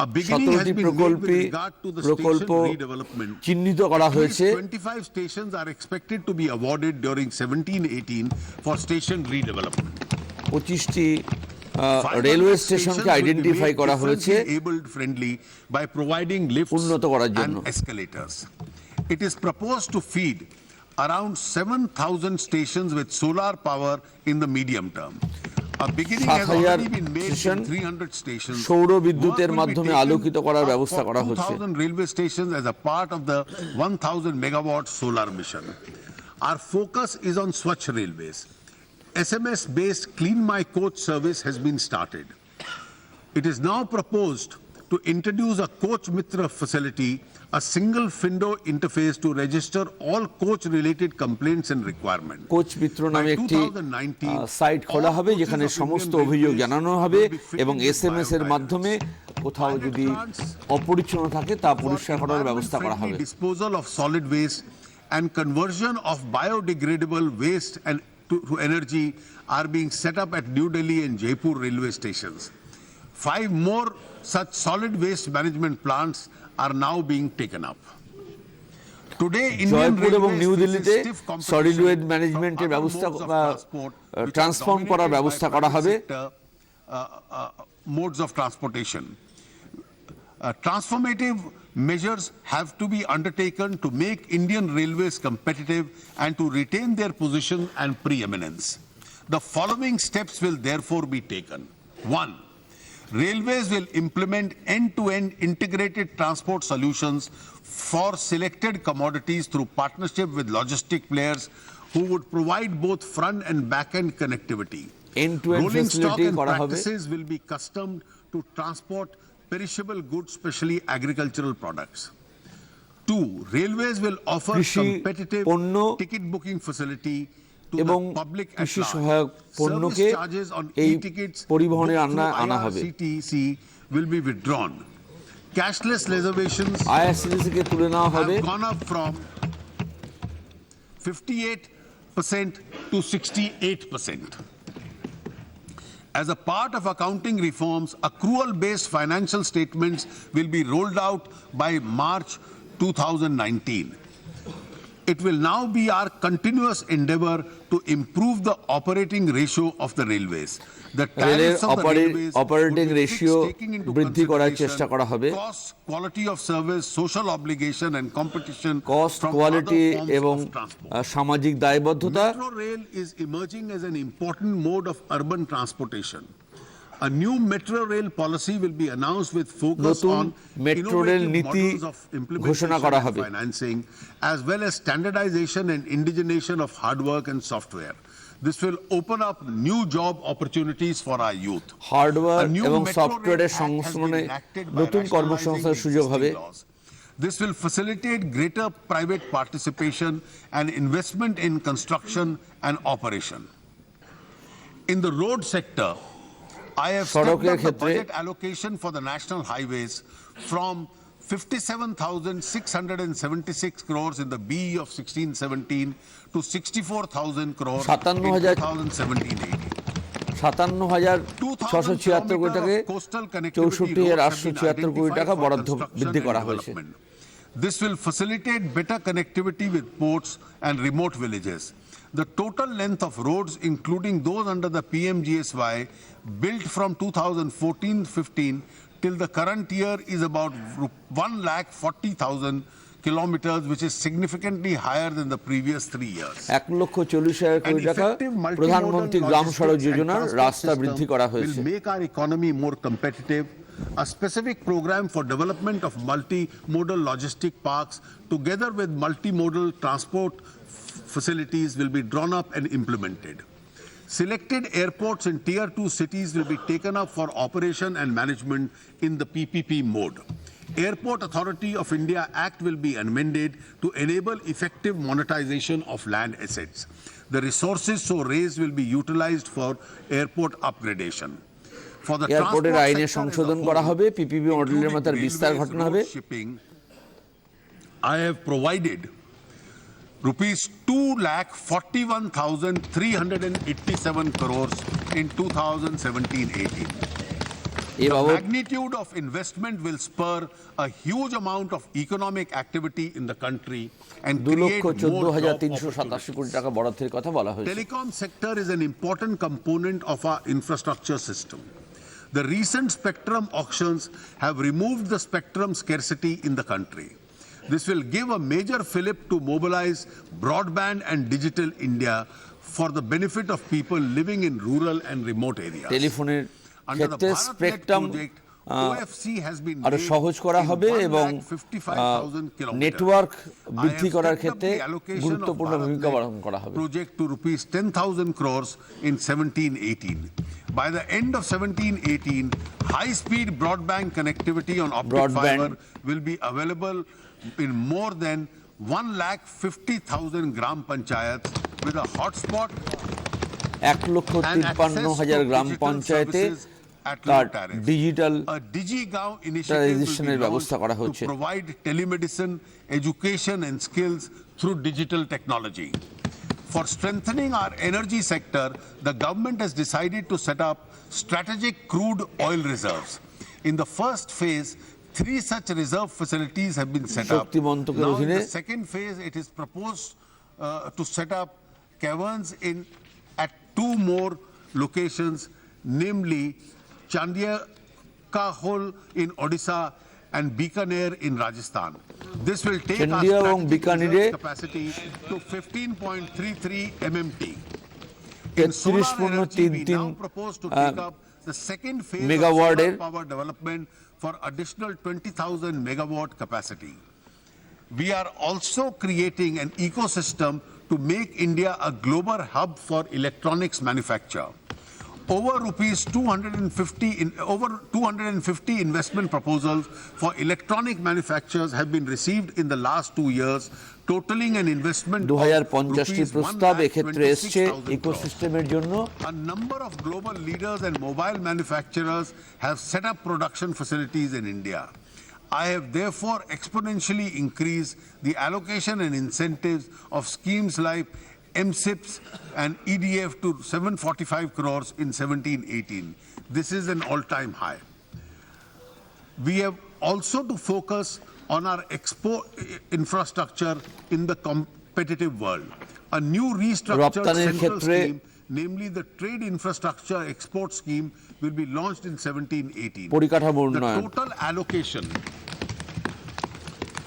A beginning has been made with regard to the station redevelopment. চিহ্নিত করা হয়েছে 25 stations are expected to be awarded during 17-18 for station redevelopment. 25টি railway স্টেশনকে identify করা হয়েছে abled friendly by providing lifts উন্নত করার জন্য and escalators. It is proposed to feed around 7,000 stations with solar power in the medium term. A beginning has already been made in 300 stations. সৌর বিদ্যুতের মাধ্যমে আলোকিত করার ব্যবস্থা করা হচ্ছে 2,000 railway stations as a part of the 1,000 megawatt solar mission. Our focus is on Swachh Railways. SMS-based Clean My Coach service has been started. It is now proposed to introduce a Coach Mitra facility, a single window interface to register all coach-related complaints and requirements. Coach Mitra নামে একটি site খোলা হবে যেখানে সমস্ত অভিযোগ জানানো হবে এবং এসএমএস এর মাধ্যমে কোথাও যদি অপরিচ্ছন্ন থাকে তা পরিষ্কার করার ব্যবস্থা করা হবে Disposal of solid waste and conversion of biodegradable waste and to energy are being set up at New Delhi and Jaipur railway stations. 5 more such solid waste management plants are now being taken up. Today, Indian এবং new Railways দিল্লিতে faces stiff competition solid waste ম্যানেজমেন্টের from ব্যবস্থা other modes of transport which transform are করার dominated ব্যবস্থা by করা private হবে sector, modes of transportation. Transformative measures have to be undertaken to make Indian Railways competitive and to retain their position and preeminence. The following steps will therefore be taken. 1. Railways will implement end-to-end integrated transport solutions for selected commodities through partnership with logistic players who would provide both front and back-end connectivity. End-to-end Rolling stock facility and করা হবে practices will be customed to transport perishable goods, especially agricultural products. 2. Railways will offer competitive ticket booking facility এবং কৃষি সহায়ক পণ্যকে এই পরিবহনে আনা হবে IRCTC will be withdrawn. Cashless reservations IRCTC কে তুলে নেওয়া হবে have gone up from 58% to 68%. As a part of accounting reforms, accrual-based financial statements will be rolled out by March 2019. It will now be our continuous endeavor to improve the operating ratio of the railways. The tariffs of the railways operating will be ratio fixed, taking into বৃদ্ধি করার চেষ্টা করা হবে cost, quality of service, social obligation and competition cost, from quality other forms এবং of transport. সামাজিক দায়বদ্ধতা Metro rail is emerging as an important mode of urban transportation. A new metro rail policy will be announced with focus on metro rail innovative নীতি models of ঘোষণা implementation করা and হবে financing, as well as standardization and indigenation of hardware and software. This will open up new job opportunities for our youth. Hardware A new এবং Metro সফটওয়্যারের Rail Act has been সংস্করণে enacted by নতুন rationalizing কর্মসংস্থানের সুযোগ হবে existing laws. This will facilitate greater private participation and investment in construction and operation. In the road sector, I have stepped up the budget allocation for the national highways from 57,676 crores in the BE of 16-17 to 64,000 crores in 2017-18. 57,676 কোটি টাকা 64,876 কোটি টাকা বরাদ্দ বৃদ্ধি করা হয়েছে This will facilitate better connectivity with ports and remote villages. The total length of roads, including those under the PMGSY, built from 2014-15 till the current year is about 1,40,000 kilometers, which is significantly higher than the previous 3 years. 1,40,000 কোটি টাকা প্রধানমন্ত্রী গ্রাম সড়ক যোজনার রাস্তা বৃদ্ধি করা হয়েছে will make our economy more competitive. A specific program for development of multimodal logistic parks together with multimodal transport facilities will be drawn up and implemented. Selected airports in Tier 2 cities will be taken up for operation and management in the PPP mode. Airport Authority of India Act will be amended to enable effective monetization of land assets. The resources so raised will be utilized for airport upgradation. For the এয়ারপোর্টের আইনে সংশোধন করা হবে PPP মডেলের মধ্যে বিস্তার ঘটানো হবে I have provided rupees 2,41,387 crores in 2017-18. A The বাবদ magnitude of investment will spur a huge amount of economic activity in the country and create more job opportunities. 2,14,787 কোটি টাকা বরাদ্দের কথা বলা হয়েছে। Telecom sector is an important component of our infrastructure system. The recent spectrum auctions have removed the spectrum scarcity in the country. This will give a major fillip to mobilize broadband and digital India for the benefit of people living in rural and remote areas. টেলিফোনের Under the ক্ষেত্রে BharatNet spectrum project, OFC has been আরো made সহজ করা in হবে এবং 155,000 kilometers. Network বৃদ্ধি I have করার stepped up ক্ষেত্রে the allocation of গুরুত্বপূর্ণ ভূমিকা BharatNet পালন করা হবে। project to rupees 10,000 crores in 17-18. By the end of 17-18, high-speed broadband connectivity on optic fiber will be available in more than 150,000 gram panchayats with a hotspot 1,53,000 গ্রাম পঞ্চায়েতে তার digital initiative ব্যবস্থা করা to হচ্ছে। provide telemedicine, education and skills through digital technology. For strengthening our energy sector, the government has decided to set up strategic crude oil reserves. In the first phase, 3 such reserve facilities have been set up. Now in the second phase, it is proposed to set up caverns at 2 more locations, namely Chandiakahol in Odisha and Bikaner in Rajasthan. This will take our strategic reserve capacity to 15.33 MMT. In solar energy, we now propose to take up the second phase of solar power development for additional 20,000 megawatt capacity. We are also creating an ecosystem to make India a global hub for electronics manufacture. Over 250 investment proposals for electronic manufacturers have been received in the last 2 years, totaling an investment of 2050 প্রস্তাব এক্ষেত্রে এসছে ইকোসিস্টেমের জন্য। A number of global leaders and mobile manufacturers have set up production facilities in India. I have therefore exponentially increased the allocation and incentives of schemes like MSIPs and EDF to 745 crores in 17-18. This is an all-time high. We have also to focus on our export infrastructure in the competitive world. A new restructured central scheme, namely the Trade Infrastructure Export Scheme, will be launched in 17-18. The total allocation,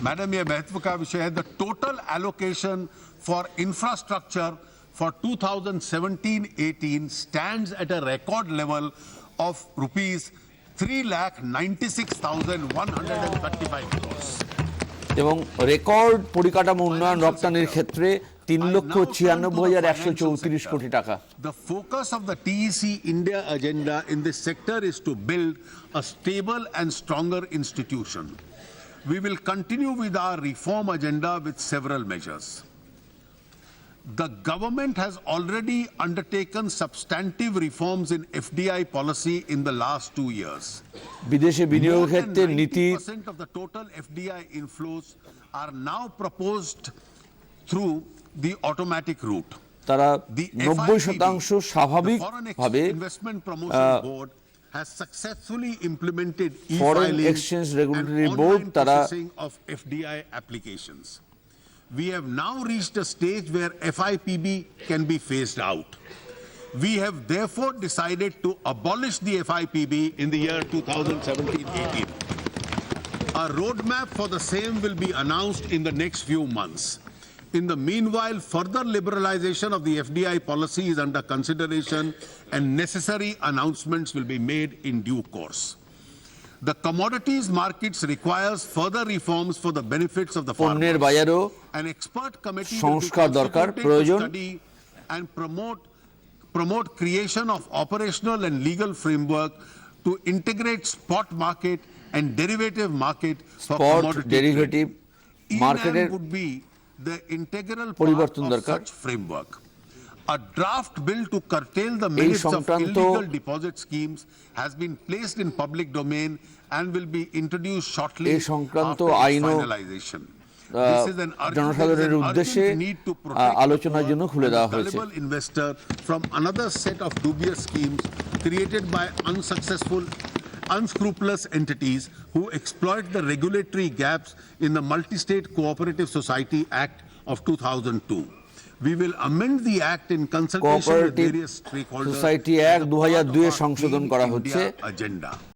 Madam, ये महत्व का विषय है, the total allocation for infrastructure for 2017-18 stands at a record level of rupees 3,96,135 crores. এবং record পরিকাঠামো উন্নয়ন রপ্তানির ক্ষেত্রে 3,96,134 কোটি টাকা। The focus of the TEC India agenda in this sector is to build a stable and stronger institution. We will continue with our reform agenda with several measures. The government has already undertaken substantive reforms in FDI policy in the last 2 years. বিদেশে বিনিয়োগের ক্ষেত্রে নীতি 90% of the total FDI inflows are now proposed through the automatic route. তারা 90% স্বাভাবিকভাবে Investment Promotion Board has successfully implemented Foreign e-filing Exchange and Regulatory online Board processing of FDI applications. We have now reached a stage where FIPB can be phased out. We have therefore decided to abolish the FIPB in the year 2017-18. A roadmap for the same will be announced in the next few months. In the meanwhile, further liberalization of the FDI policy is under consideration and necessary announcements will be made in due course. The commodities markets requires further reforms for the benefits of the farmers. An expert committee will be constituted to study and promote creation of operational and legal framework to integrate spot market and derivative market for commodity trade. Would be the integral part of such framework. A draft bill to curtail the merits of illegal deposit schemes has been placed in public domain and will be introduced shortly after finalization. This is an urgent need to protect the gullible investor from another set of dubious schemes created by unsuccessful unscrupulous entities who exploit the regulatory gaps in the Multi-State Cooperative Society Act of 2002. We will amend the act in consultation with cooperative various stakeholders society act 2002 এ সংশোধন করা হচ্ছে agenda.